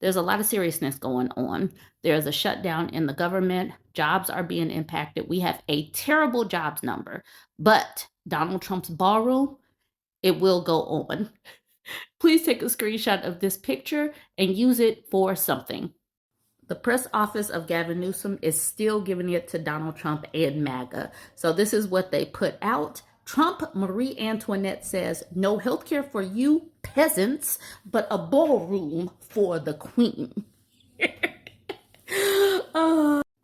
There's a lot of seriousness going on. There's a shutdown in the government. Jobs are being impacted. We have a terrible jobs number, but Donald Trump's ballroom, it will go on. Please take a screenshot of this picture and use it for something. The press office of Gavin Newsom is still giving it to Donald Trump and MAGA. So this is what they put out. Trump, Marie Antoinette says, no healthcare for you peasants, but a ballroom for the queen.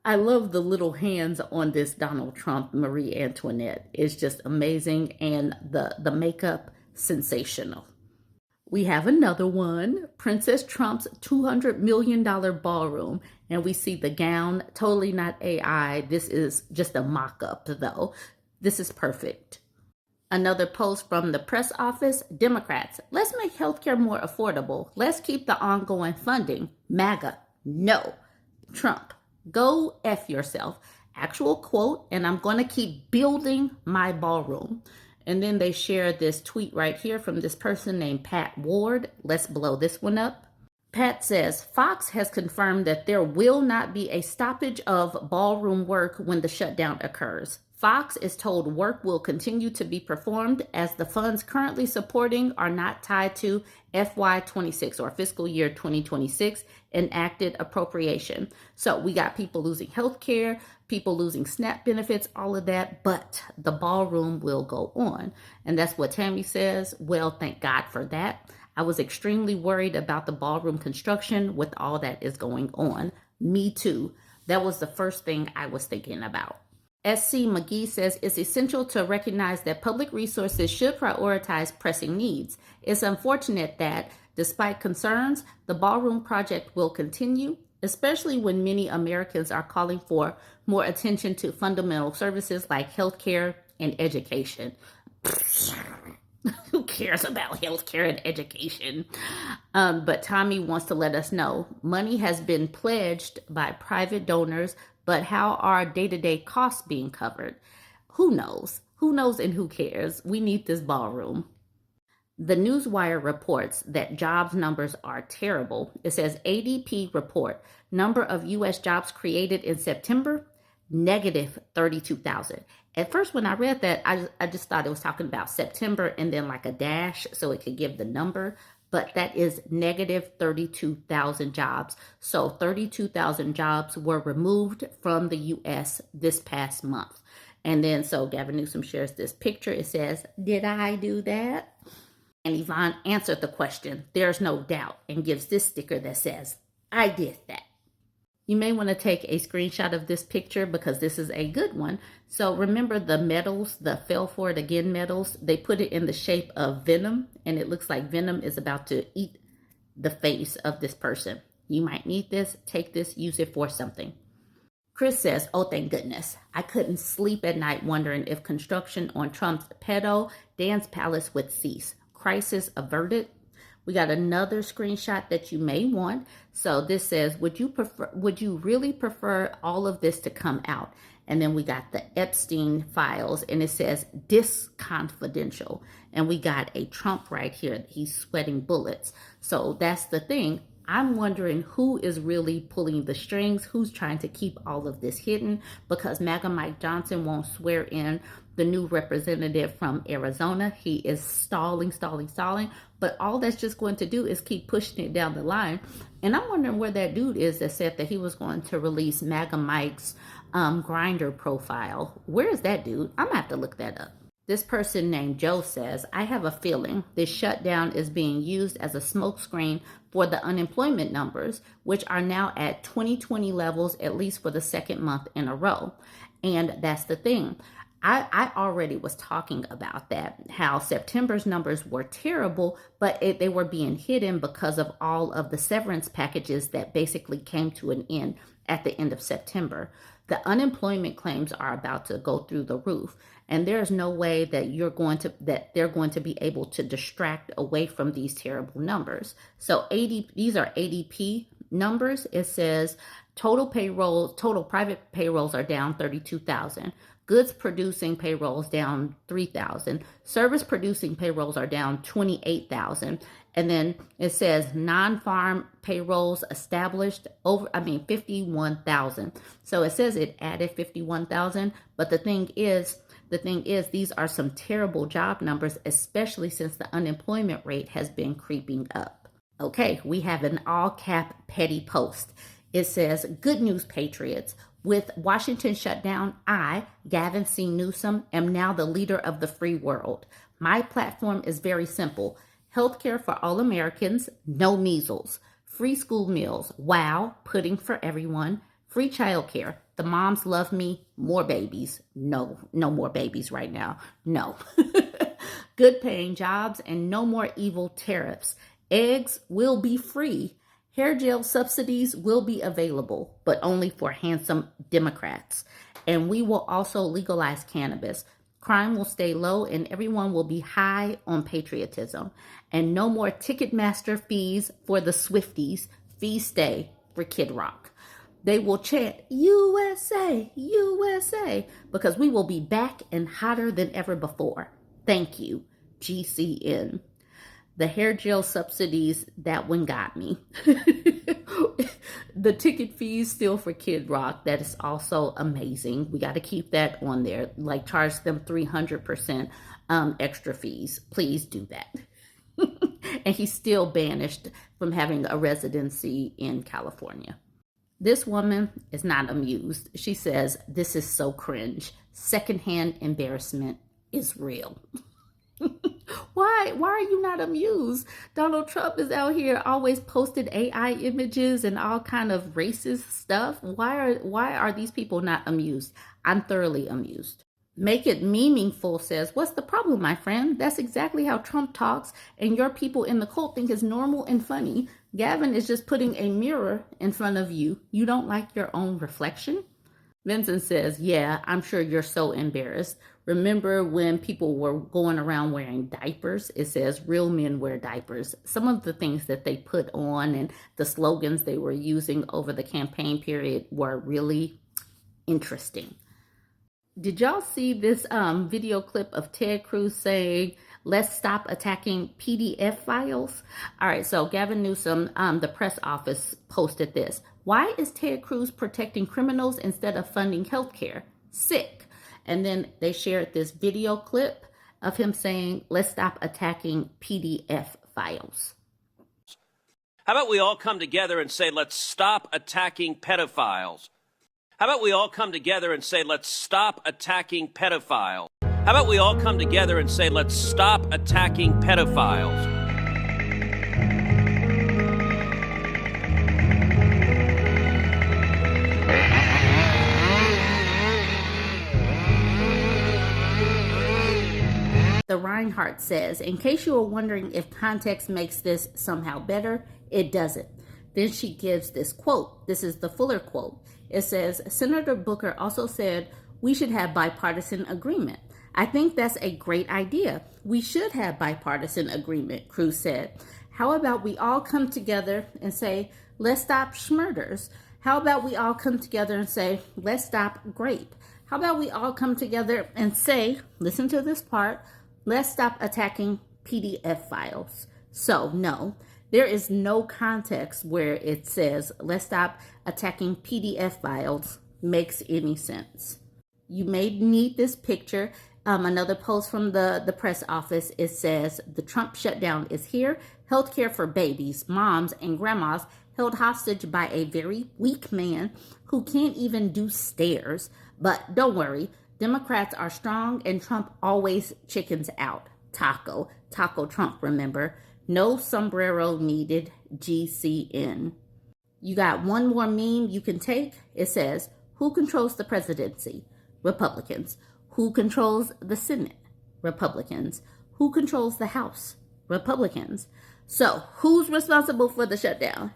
I love the little hands on this Donald Trump, Marie Antoinette. It's just amazing, and the makeup, sensational. We have another one, Princess Trump's $200 million ballroom. And we see the gown, totally not AI. This is just a mock-up though. This is perfect. Another post from the press office, Democrats, let's make healthcare more affordable. Let's keep the ongoing funding. MAGA, no. Trump, go F yourself. Actual quote, and I'm going to keep building my ballroom. And then they share this tweet right here from this person named Pat Ward. Let's blow this one up. Pat says, Fox has confirmed that there will not be a stoppage of ballroom work when the shutdown occurs. Fox is told work will continue to be performed as the funds currently supporting are not tied to FY26 or fiscal year 2026 enacted appropriation. So we got people losing health care, people losing SNAP benefits, all of that, but the ballroom will go on. And that's what Tammy says. Well, thank God for that. I was extremely worried about the ballroom construction with all that is going on. Me too. That was the first thing I was thinking about. SC McGee says it's essential to recognize that public resources should prioritize pressing needs. It's unfortunate that, despite concerns, the ballroom project will continue, especially when many Americans are calling for more attention to fundamental services like healthcare and education. Who cares about healthcare and education? But Tommy wants to let us know money has been pledged by private donors, but how are day-to-day costs being covered? Who knows? Who knows and who cares? We need this ballroom. The Newswire reports that jobs numbers are terrible. It says ADP report, number of U.S. jobs created in September, negative 32,000. At first, when I read that, I just thought it was talking about September and then like a dash so it could give the number. But that is negative 32,000 jobs. So 32,000 jobs were removed from the U.S. this past month. And then so Gavin Newsom shares this picture. It says, did I do that? And Yvonne answered the question, there's no doubt, and gives this sticker that says, I did that. You may want to take a screenshot of this picture because this is a good one. So remember the medals, the Fell For It Again medals, they put it in the shape of Venom, and it looks like Venom is about to eat the face of this person. You might need this, take this, use it for something. Chris says, oh, thank goodness. I couldn't sleep at night wondering if construction on Trump's pedo dance palace would cease. Crisis averted. We got another screenshot that you may want. So this says, would you really prefer all of this to come out? And then we got the Epstein files, and it says disconfidential. And we got a Trump right here. He's sweating bullets. So that's the thing. I'm wondering who is really pulling the strings, who's trying to keep all of this hidden, because MAGA Mike Johnson won't swear in the new representative from Arizona. He is stalling. But all that's just going to do is keep pushing it down the line. And I'm wondering where that dude is that said that he was going to release MAGA Mike's Grindr profile. Where is that dude? I'm going to have to look that up. This person named Joe says, I have a feeling this shutdown is being used as a smokescreen for the unemployment numbers, which are now at 2020 levels, at least for the second month in a row. And that's the thing. I already was talking about that, how September's numbers were terrible, but they were being hidden because of all of the severance packages that basically came to an end at the end of September. The unemployment claims are about to go through the roof, and there's no way that they're going to be able to distract away from these terrible numbers. So these are ADP numbers. It says total private payrolls are down 32,000. Goods producing payrolls down 3,000. Service producing payrolls are down 28,000. And then it says non-farm payrolls established 51,000. So it says it added 51,000, but the thing is, these are some terrible job numbers, especially since the unemployment rate has been creeping up. Okay, we have an all-cap petty post. It says, "Good news, patriots. With Washington shut down, I, Gavin C. Newsom, am now the leader of the free world. My platform is very simple. Healthcare for all Americans, no measles. Free school meals, wow, pudding for everyone. Free childcare. The moms love me. More babies. No more babies right now. No. Good paying jobs and no more evil tariffs. Eggs will be free. Hair gel subsidies will be available, but only for handsome Democrats. And we will also legalize cannabis. Crime will stay low and everyone will be high on patriotism. And no more Ticketmaster fees for the Swifties. Fees stay for Kid Rock. They will chant, USA, USA, because we will be back and hotter than ever before. Thank you, GCN. The hair gel subsidies, that one got me. The ticket fees still for Kid Rock, that is also amazing. We got to keep that on there, like charge them 300% extra fees. Please do that. And he's still banished from having a residency in California. This woman is not amused. She says, "This is so cringe. Secondhand embarrassment is real." Why are you not amused? Donald Trump is out here always posted AI images and all kind of racist stuff. Why are these people not amused? I'm thoroughly amused. Make it meaningful says, "What's the problem, my friend? That's exactly how Trump talks, and your people in the cult think it's normal and funny. Gavin is just putting a mirror in front of you. You don't like your own reflection?" Vincent says, "Yeah, I'm sure you're so embarrassed. Remember when people were going around wearing diapers?" It says, "Real men wear diapers." Some of the things that they put on and the slogans they were using over the campaign period were really interesting. Did y'all see this video clip of Ted Cruz saying, "Let's stop attacking PDF files"? All right, so Gavin Newsom, the press office, posted this. "Why is Ted Cruz protecting criminals instead of funding healthcare? Sick." And then they shared this video clip of him saying, "Let's stop attacking PDF files." How about we all come together and say, "Let's stop attacking pedophiles"? How about we all come together and say, "Let's stop attacking pedophiles"? How about we all come together and say, "Let's stop attacking pedophiles"? The Reinhardt says, "In case you were wondering if context makes this somehow better, it doesn't." Then she gives this quote. This is the Fuller quote. It says, "Senator Booker also said we should have bipartisan agreement. I think that's a great idea. We should have bipartisan agreement," Cruz said. "How about we all come together and say, let's stop schmurders? How about we all come together and say, let's stop grape? How about we all come together and say," listen to this part, "let's stop attacking PDF files"? So no, there is no context where it says, "Let's stop attacking PDF files" makes any sense. You may need this picture. Another post from the press office, it says, "The Trump shutdown is here. Healthcare for babies, moms, and grandmas held hostage by a very weak man who can't even do stairs. But don't worry, Democrats are strong and Trump always chickens out. Taco Trump, remember? No sombrero needed, GCN." You got one more meme you can take. It says, "Who controls the presidency? Republicans. Who controls the Senate? Republicans. Who controls the House? Republicans. So who's responsible for the shutdown?"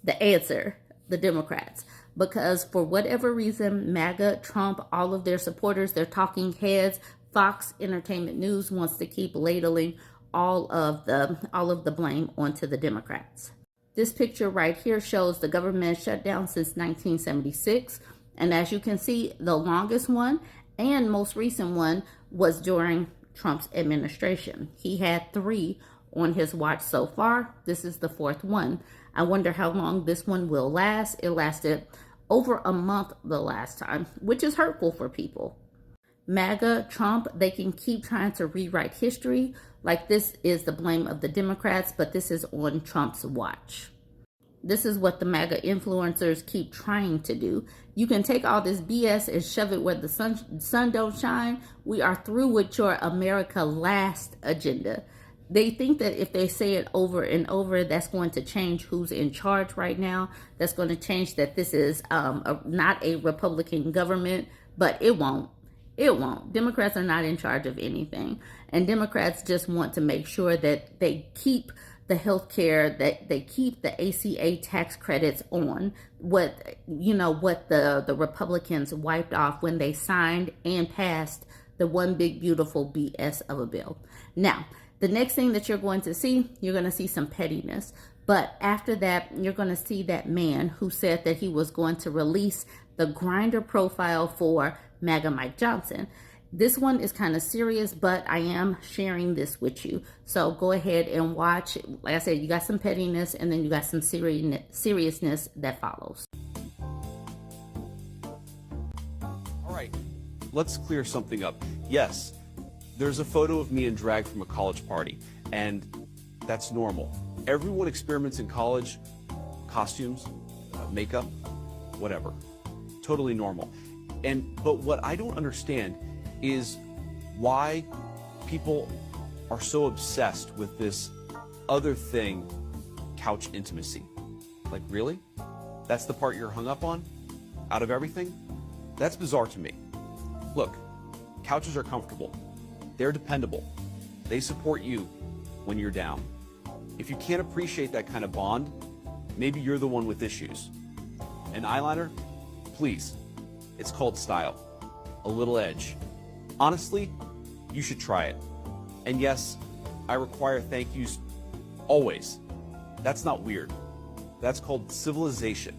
The answer, the Democrats. Because for whatever reason, MAGA, Trump, all of their supporters, their talking heads, Fox Entertainment News wants to keep ladling all of the blame onto the Democrats. This picture right here shows the government shut down since 1976. And as you can see, the longest one And most recent one was during Trump's administration. He had 3 on his watch so far. This is the 4th one. I wonder how long this one will last. It lasted over a month the last time, which is hurtful for people. MAGA, Trump, they can keep trying to rewrite history like this is the blame of the Democrats, but this is on Trump's watch. This is what the MAGA influencers keep trying to do. You can take all this BS and shove it where the sun don't shine. We are through with your America Last agenda. They think that if they say it over and over, that's going to change who's in charge right now. That's going to change that this is not a Republican government, but it won't. It won't. Democrats are not in charge of anything. And Democrats just want to make sure that they keep the health care, that they keep the ACA tax credits on, what the Republicans wiped off when they signed and passed the one big beautiful BS of a bill. Now, the next thing that you're going to see some pettiness. But after that, you're going to see that man who said that he was going to release the Grindr profile for MAGA Mike Johnson. This one is kind of serious, but I am sharing this with you. So go ahead and watch. Like I said, you got some pettiness and then you got some seriousness that follows. All right, let's clear something up. Yes, there's a photo of me in drag from a college party, and that's normal. Everyone experiments in college, costumes, makeup, whatever. Totally normal. But what I don't understand is why people are so obsessed with this other thing, couch intimacy. Like, really? That's the part you're hung up on out of everything? That's bizarre to me. Look, couches are comfortable. They're dependable. They support you when you're down. If you can't appreciate that kind of bond, maybe you're the one with issues. And eyeliner, please. It's called style. A little edge. Honestly, you should try it. And yes, I require thank yous always. That's not weird. That's called civilization.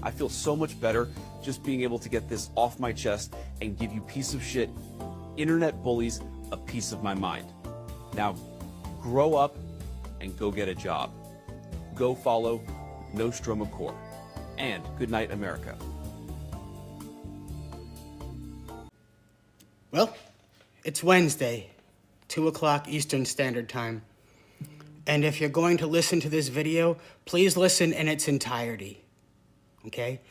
I feel so much better just being able to get this off my chest and give you piece of shit internet bullies a piece of my mind. Now, grow up and go get a job. Go follow Nostrum Accord. And good night, America. Well, it's Wednesday, 2 o'clock Eastern Standard Time. And if you're going to listen to this video, please listen in its entirety, okay?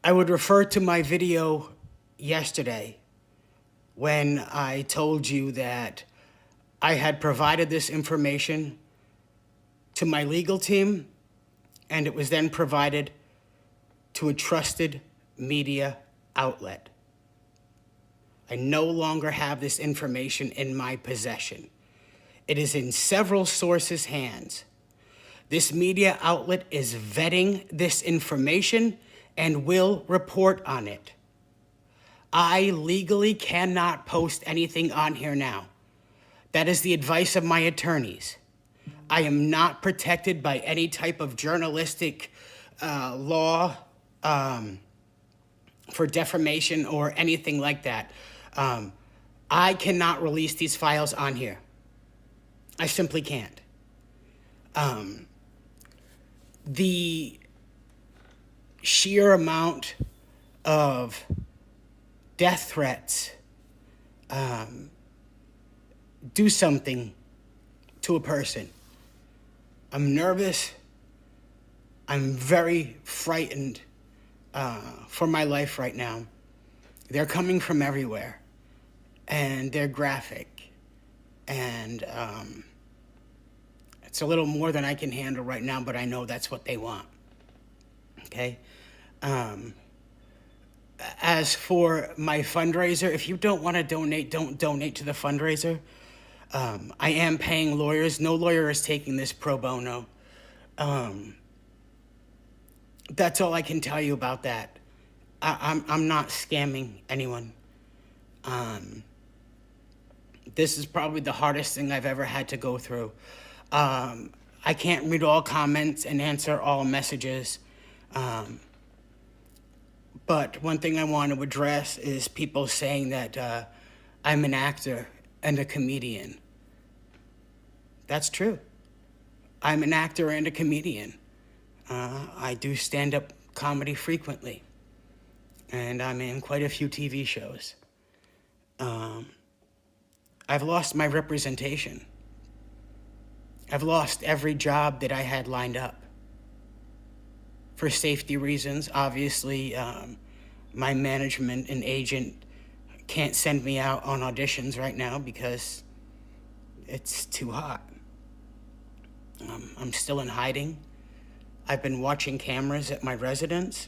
I would refer to my video yesterday when I told you that I had provided this information to my legal team, and it was then provided to a trusted media outlet. I no longer have this information in my possession. It is in several sources' hands. This media outlet is vetting this information and will report on it. I legally cannot post anything on here now. That is the advice of my attorneys. I am not protected by any type of journalistic law for defamation or anything like that. I cannot release these files on here. I simply can't. The sheer amount of death threats do something to a person. I'm nervous. I'm very frightened for my life right now. They're coming from everywhere, and they're graphic, and it's a little more than I can handle right now, but I know that's what they want, okay? As for my fundraiser, if you don't want to donate, don't donate to the fundraiser. I am paying lawyers. No lawyer is taking this pro bono. That's all I can tell you about that. I'm not scamming anyone. This is probably the hardest thing I've ever had to go through. I can't read all comments and answer all messages. But one thing I want to address is people saying that I'm an actor and a comedian. That's true. I'm an actor and a comedian. I do stand-up comedy frequently, and I'm in quite a few TV shows. I've lost my representation. I've lost every job that I had lined up. For safety reasons, obviously, my management and agent can't send me out on auditions right now because it's too hot. I'm still in hiding. I've been watching cameras at my residence,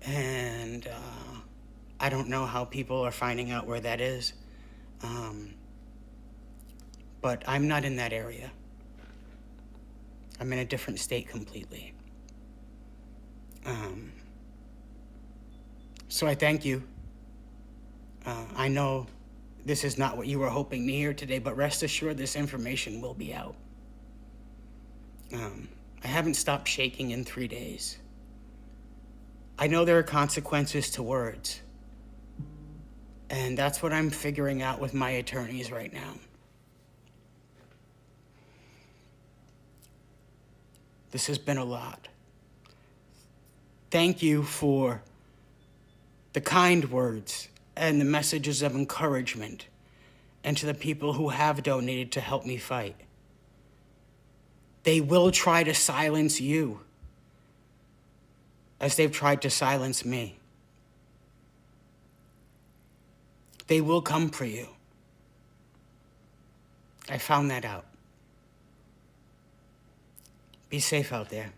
and I don't know how people are finding out where that is. But I'm not in that area. I'm in a different state completely. So I thank you. I know this is not what you were hoping to hear today, but rest assured this information will be out. I haven't stopped shaking in 3 days. I know there are consequences to words, and that's what I'm figuring out with my attorneys right now. This has been a lot. Thank you for the kind words and the messages of encouragement, and to the people who have donated to help me fight. They will try to silence you as they've tried to silence me. They will come for you. I found that out. Be safe out there.